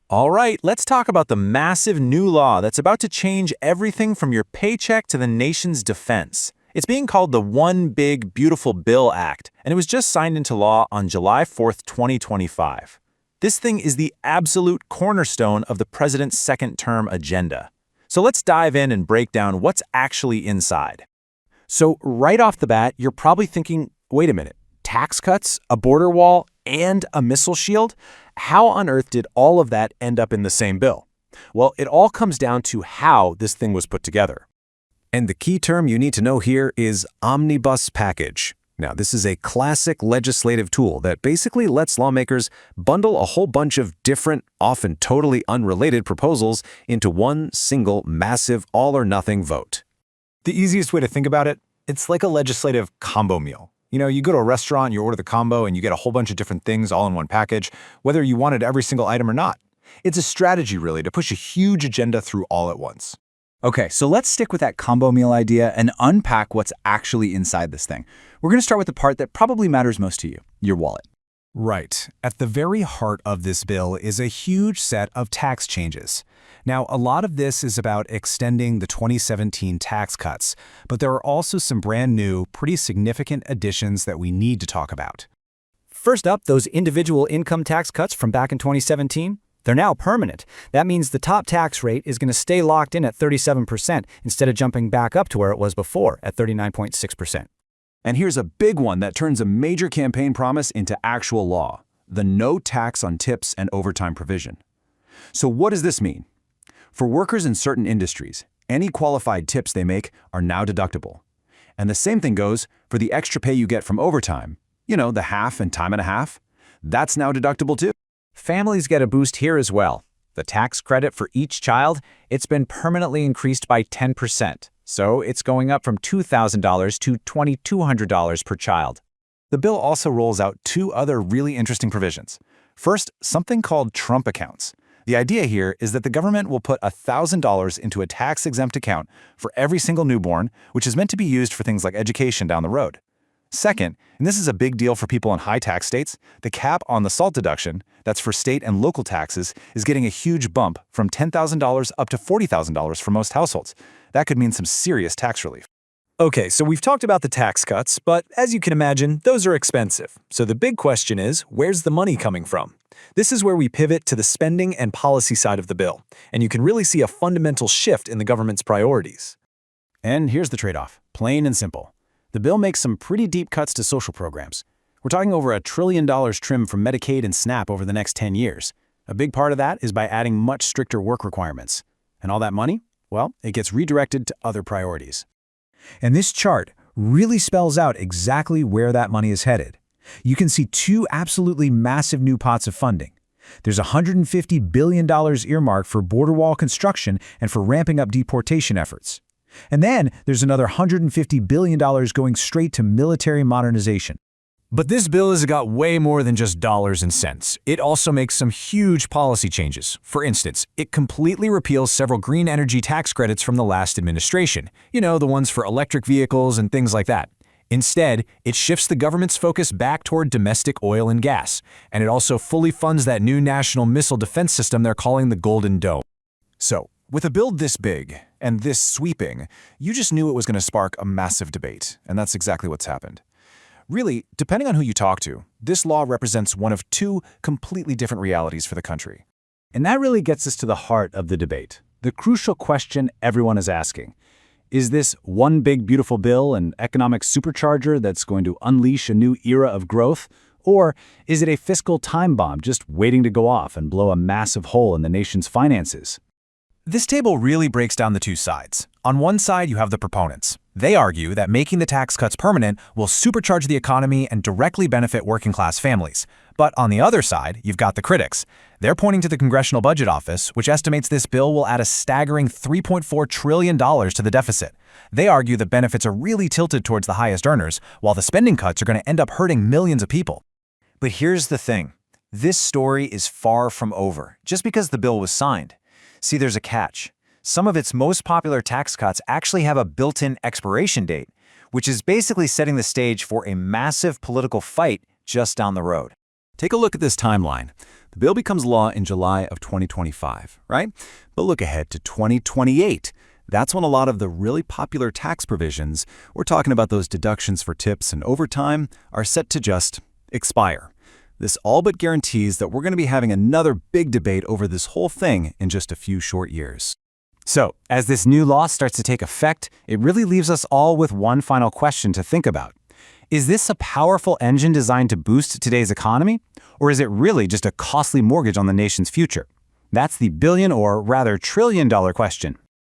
All right, let's talk about the massive new law that's about to change everything from your paycheck to the nation's defense. It's being called the One Big Beautiful Bill Act, and it was just signed into law on July 4th, 2025. This thing is the absolute cornerstone of the president's second-term agenda. So let's dive in and break down what's actually inside. So right off the bat, you're probably thinking, wait a minute, tax cuts, a border wall, and a missile shield? How on earth did all of that end up in the same bill? Well, it all comes down to how this thing was put together. And the key term you need to know here is omnibus package. Now, this is a classic legislative tool that basically lets lawmakers bundle a whole bunch of different, often totally unrelated proposals into one single massive all-or-nothing vote. The easiest way to think about it, it's like a legislative combo meal. You go to a restaurant, you order the combo, and you get a whole bunch of different things all in one package, whether you wanted every single item or not. It's a strategy, really, to push a huge agenda through all at once. Okay, so let's stick with that combo meal idea and unpack what's actually inside this thing. We're going to start with the part that probably matters most to you, your wallet. Right. At the very heart of this bill is a huge set of tax changes. Now, a lot of this is about extending the 2017 tax cuts, but there are also some brand new, pretty significant additions that we need to talk about. First up, those individual income tax cuts from back in 2017, they're now permanent. That means the top tax rate is going to stay locked in at 37% instead of jumping back up to where it was before at 39.6%. And here's a big one that turns a major campaign promise into actual law: the no tax on tips and overtime provision. So what does this mean? For workers in certain industries, any qualified tips they make are now deductible. And the same thing goes for the extra pay you get from overtime. The half and time and a half. That's now deductible too. Families get a boost here as well. The tax credit for each child, it's been permanently increased by 10%. So it's going up from $2,000 to $2,200 per child. The bill also rolls out two other really interesting provisions. First, something called Trump accounts. The idea here is that the government will put $1,000 into a tax-exempt account for every single newborn, which is meant to be used for things like education down the road. Second, and this is a big deal for people in high-tax states, the cap on the SALT deduction, that's for state and local taxes, is getting a huge bump from $10,000 up to $40,000 for most households. That could mean some serious tax relief. Okay, so we've talked about the tax cuts, but as you can imagine, those are expensive. So the big question is, where's the money coming from? This is where we pivot to the spending and policy side of the bill, and you can really see a fundamental shift in the government's priorities. And here's the trade-off, plain and simple. The bill makes some pretty deep cuts to social programs. We're talking over $1 trillion trim from Medicaid and SNAP over the next 10 years. A big part of that is by adding much stricter work requirements. And all that money? Well, it gets redirected to other priorities. And this chart really spells out exactly where that money is headed. You can see two absolutely massive new pots of funding. There's $150 billion earmarked for border wall construction and for ramping up deportation efforts. And then there's another $150 billion going straight to military modernization. But this bill has got way more than just dollars and cents. It also makes some huge policy changes. For instance, it completely repeals several green energy tax credits from the last administration. The ones for electric vehicles and things like that. Instead, it shifts the government's focus back toward domestic oil and gas. And it also fully funds that new national missile defense system they're calling the Golden Dome. So, with a bill this big and this sweeping, you just knew it was going to spark a massive debate, and that's exactly what's happened. Really, depending on who you talk to, this law represents one of two completely different realities for the country. And that really gets us to the heart of the debate, the crucial question everyone is asking. Is this one big beautiful bill an economic supercharger that's going to unleash a new era of growth? Or is it a fiscal time bomb just waiting to go off and blow a massive hole in the nation's finances? This table really breaks down the two sides. On one side, you have the proponents. They argue that making the tax cuts permanent will supercharge the economy and directly benefit working-class families. But on the other side, you've got the critics. They're pointing to the Congressional Budget Office, which estimates this bill will add a staggering $3.4 trillion to the deficit. They argue the benefits are really tilted towards the highest earners, while the spending cuts are going to end up hurting millions of people. But here's the thing. This story is far from over, just because the bill was signed. See, there's a catch. Some of its most popular tax cuts actually have a built-in expiration date, which is basically setting the stage for a massive political fight just down the road. Take a look at this timeline. The bill becomes law in July of 2025, right? But look ahead to 2028. That's when a lot of the really popular tax provisions, we're talking about those deductions for tips and overtime, are set to just expire. This all but guarantees that we're going to be having another big debate over this whole thing in just a few short years. So, as this new law starts to take effect, it really leaves us all with one final question to think about. Is this a powerful engine designed to boost today's economy? Or is it really just a costly mortgage on the nation's future? That's the billion or rather trillion-dollar question.